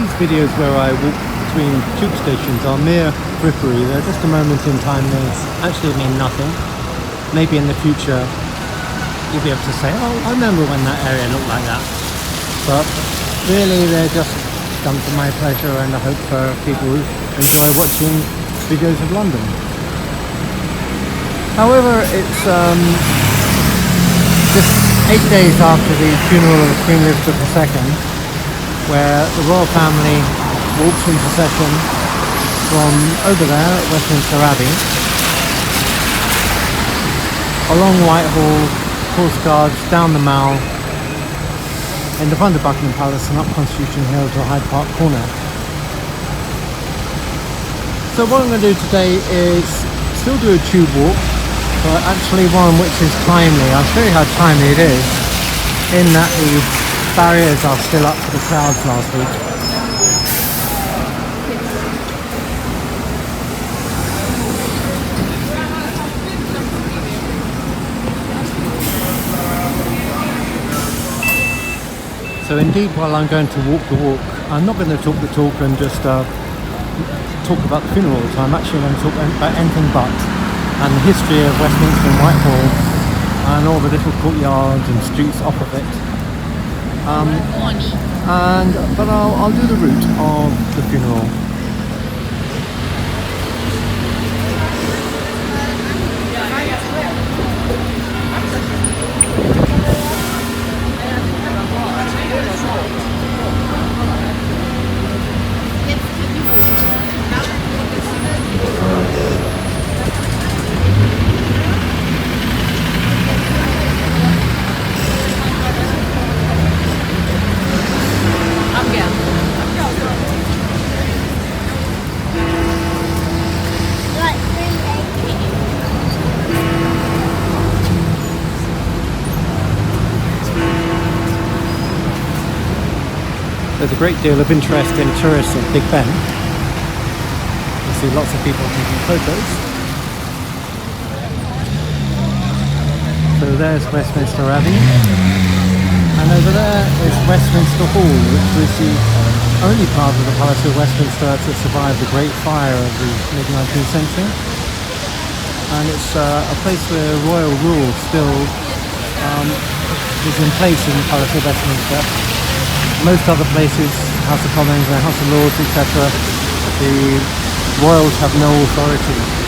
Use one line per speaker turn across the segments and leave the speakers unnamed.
these videos where I walk between tube stations are mere frippery. They're just a moment in time. They actually mean nothing. Maybe in the future you'll be able to say, oh, I remember when that area looked like that. But really they're just done for my pleasure, and I hope people enjoy watching videos of London. However, it's just 8 days after the funeral of Queen Elizabeth II, where the royal family walks in procession from over there at Westminster Abbey, along Whitehall, Horse Guards, down the Mall, in the front of Buckingham Palace and up Constitution Hill to Hyde Park Corner. So what I'm going to do today is still do a tube walk, but actually one which is timely. I'll show you how timely it is, in that the barriers are still up for the crowds last week. So indeed, while I'm going to walk the walk, I'm not going to talk the talk and just talk about the funeral all the time. Actually, I'm going to talk about anything but, and the history of Westminster and Whitehall, and all the little courtyards and streets off of it. But I'll do the route of the funeral. There's a great deal of interest in tourists at Big Ben. You see lots of people taking photos. So there's Westminster Abbey, and over there is Westminster Hall, which was the only part of the Palace of Westminster to survive the Great Fire of the mid-19th century. And it's a place where royal rule still is in place in the Palace of Westminster. Most other places, House of Commons and House of Lords, etc., the royals have no authority.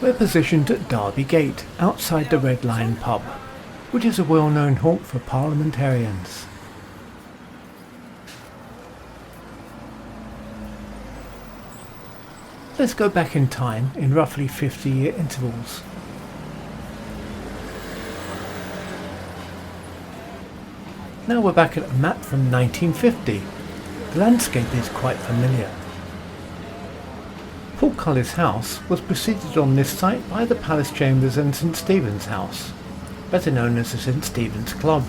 We're positioned at Derby Gate, outside the Red Lion pub, which is a well-known haunt for parliamentarians. Let's go back in time in roughly 50-year intervals. Now we're back at a map from 1950. The landscape is quite familiar. Portcullis House was preceded on this site by the Palace Chambers and St Stephen's House, better known as the St Stephen's Club.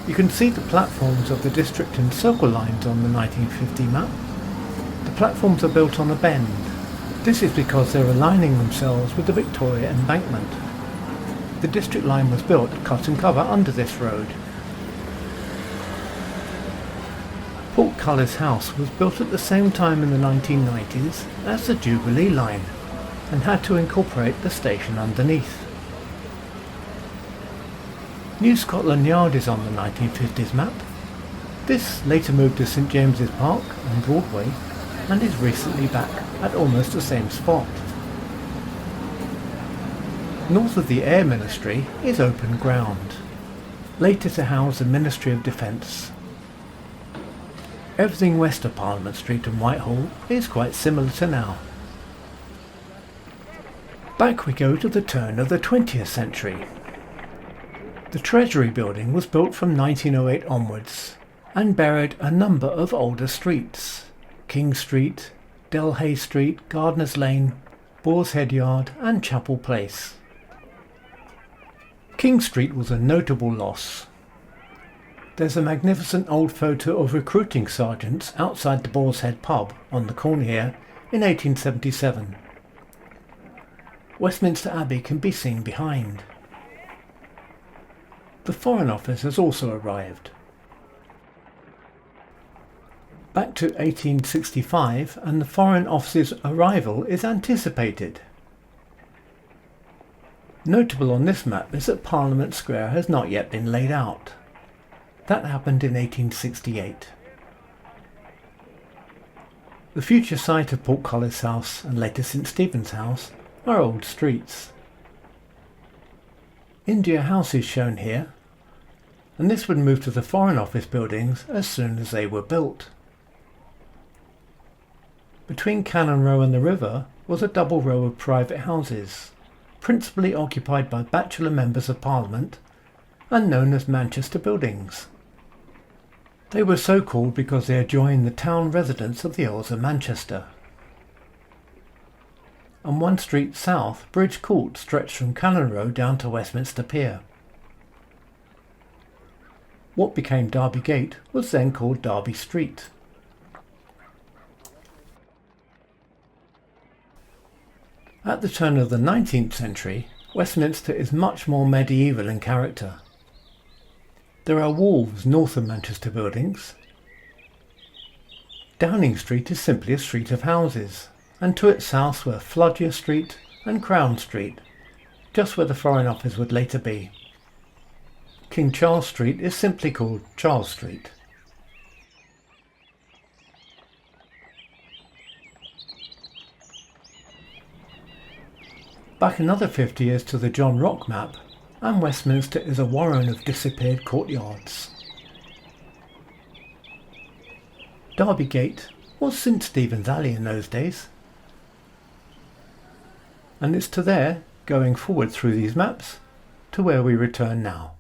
You can see the platforms of the district and circle lines on the 1950 map. The platforms are built on a bend. This is because they're aligning themselves with the Victoria Embankment. The district line was built cut and cover under this road. Portcullis House was built at the same time in the 1990s as the Jubilee line, and had to incorporate the station underneath. New Scotland Yard is on the 1950s map. This later moved to St James's Park on Broadway, and is recently back at almost the same spot. North of the Air Ministry is open ground, later to house the Ministry of Defence. Everything west of Parliament Street and Whitehall is quite similar to now. Back we go to the turn of the 20th century. The Treasury building was built from 1908 onwards and buried a number of older streets: King Street, Delhay Street, Gardeners Lane, Boar's Head Yard and Chapel Place. King Street was a notable loss. There's a magnificent old photo of recruiting sergeants outside the Boar's Head pub on the corner here in 1877. Westminster Abbey can be seen behind. The Foreign Office has also arrived. Back to 1865 and the Foreign Office's arrival is anticipated. Notable on this map is that Parliament Square has not yet been laid out. That happened in 1868. The future site of Portcullis House and later St Stephen's House are old streets. India House is shown here, and this would move to the Foreign Office buildings as soon as they were built. Between Cannon Row and the river was a double row of private houses, principally occupied by bachelor members of Parliament and known as Manchester Buildings. They were so called because they adjoined the town residence of the Earls of Manchester. On one street south, Bridge Court stretched from Cannon Row down to Westminster Pier. What became Derby Gate was then called Derby Street. At the turn of the 19th century, Westminster is much more medieval in character. There are walls north of Manchester Buildings. Downing Street is simply a street of houses, and to its south were Fludyer Street and Crown Street, just where the Foreign Office would later be. King Charles Street is simply called Charles Street. Back another 50 years to the John Rock map, and Westminster is a warren of disappeared courtyards. Derby Gate was St Stephen's Alley in those days. And it's to there, going forward through these maps, to where we return now.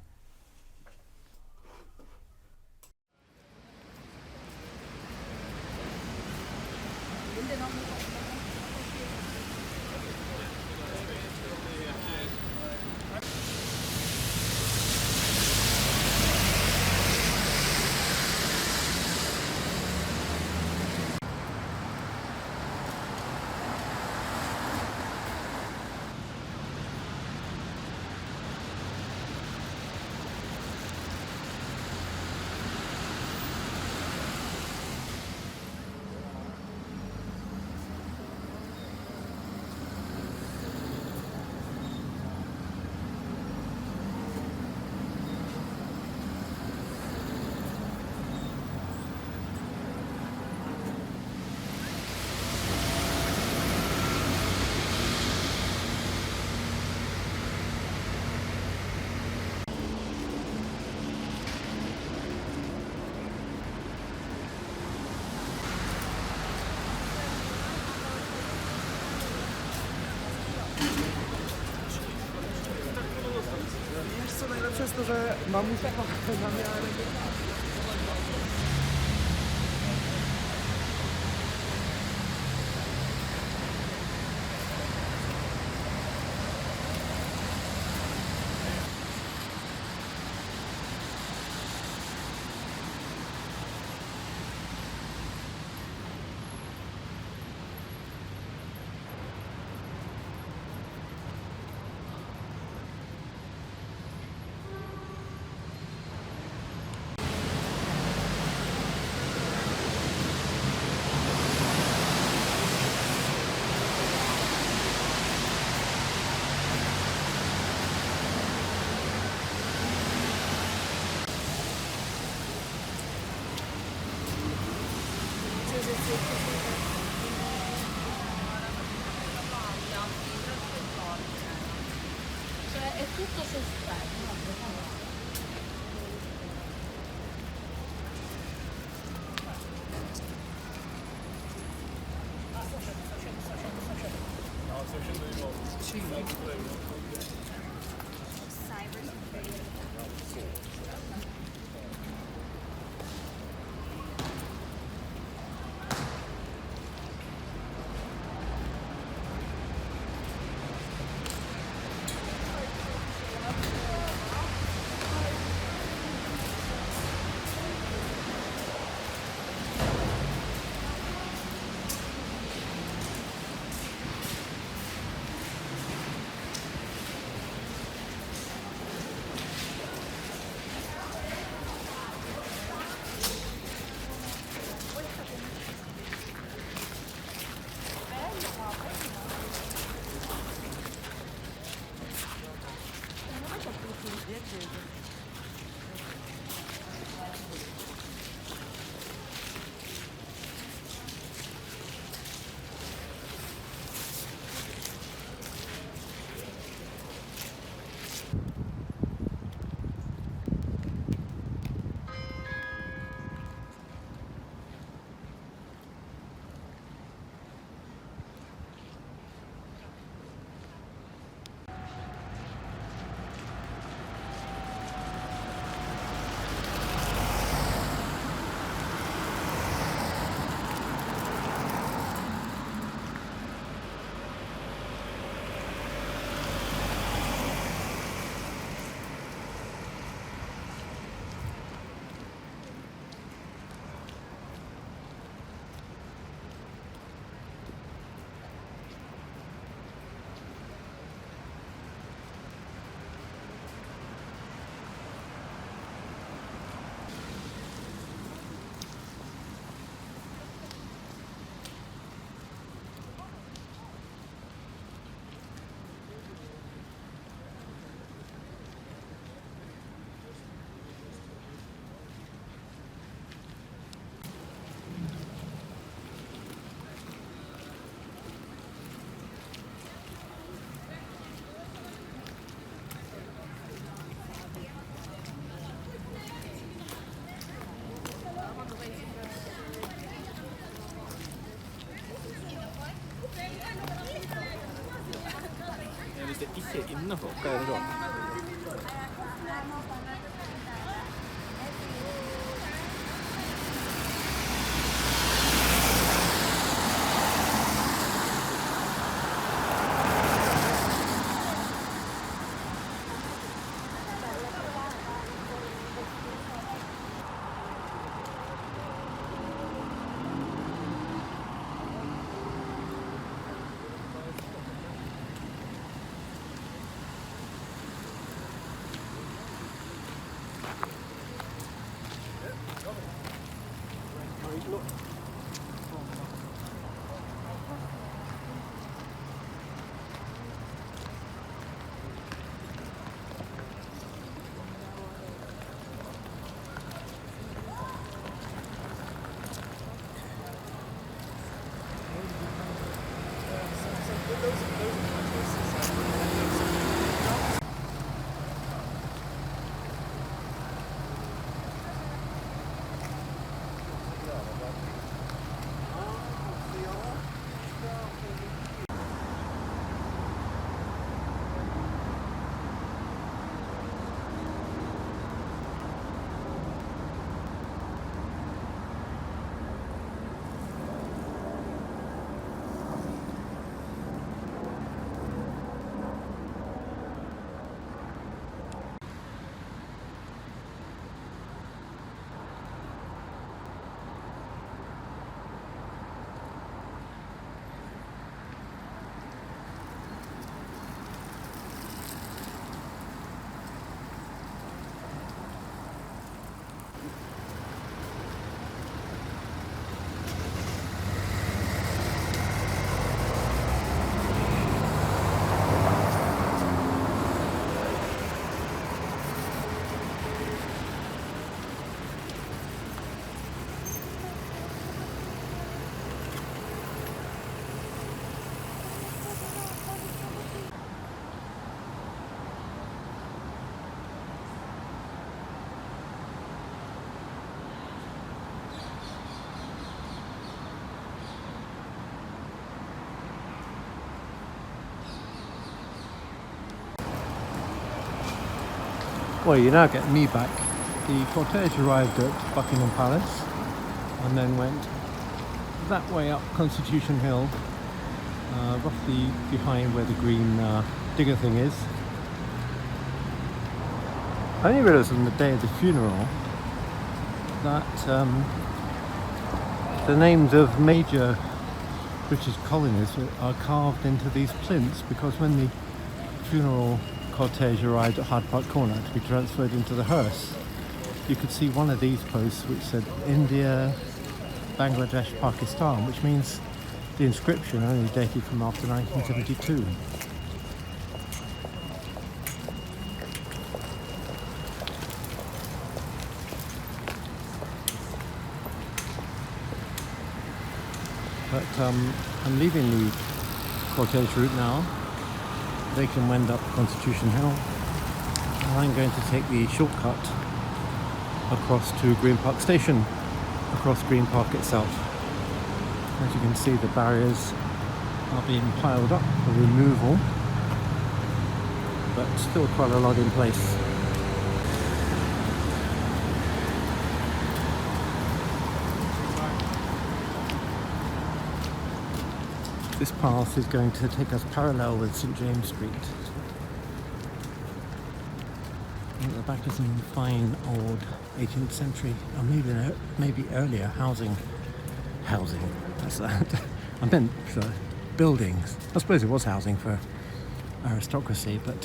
Przez to, że mamusia kocha na miarę.
Cioè è tutto sospeso. なんか変えるわ。
Well, you're now getting me back. The cortège arrived at Buckingham Palace and then went that way up Constitution Hill, roughly behind where the green digger thing is. I only realised on the day of the funeral that the names of major British colonies are carved into these plinths, because when the funeral cortège arrived at Hyde Park Corner to be transferred into the hearse, you could see one of these posts which said India, Bangladesh, Pakistan, which means the inscription only dated from after 1972. But I'm leaving the cortège route now. They can wend up Constitution Hill, and I'm going to take the shortcut across to Green Park Station, across Green Park itself. As you can see, the barriers are being piled up for removal, but still quite a lot in place. This path is going to take us parallel with St James Street. And at the back is some fine old 18th century, or maybe earlier housing. That's that. I meant buildings. I suppose it was housing for aristocracy, but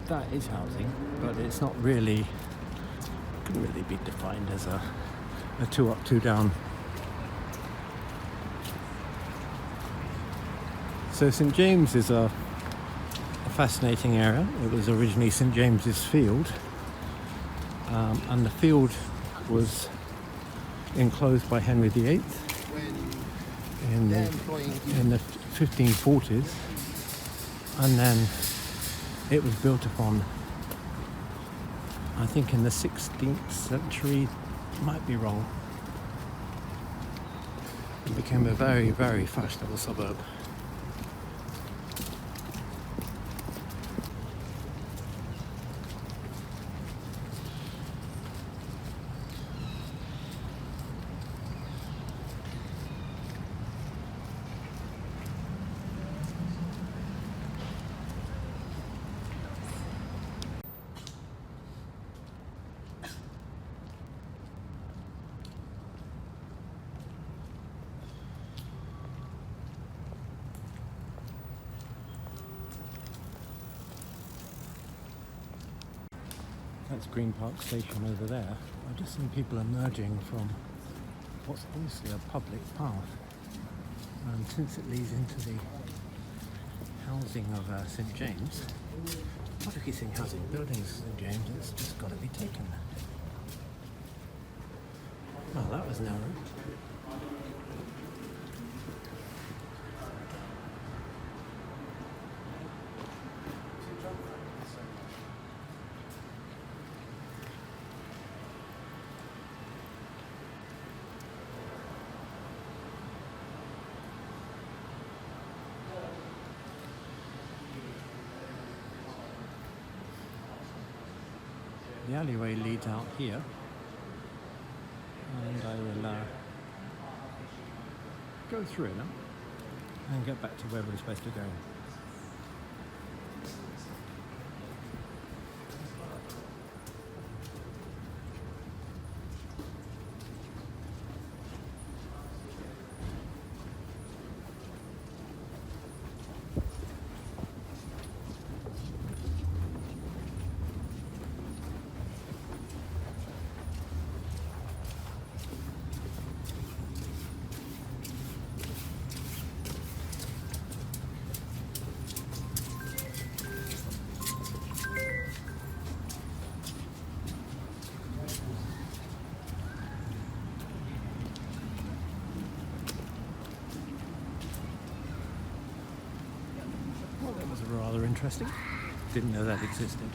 that is housing. But it's not really. Couldn't really be defined as a two up, two down. So St James is a fascinating area. It was originally St James's Field, and the field was enclosed by Henry VIII in the 1540s, and then it was built upon, I think, in the 16th century. Might be wrong. It became a very, very fashionable suburb. That's Green Park Station over there. I've just seen people emerging from what's obviously a public path. And since it leads into the housing of St James, what if you think housing buildings St James, it's just got to be taken. Well, that was narrow. The alleyway leads out here, and I will go through it now and get back to where we're supposed to go. Well, that was rather interesting. Didn't know that existed.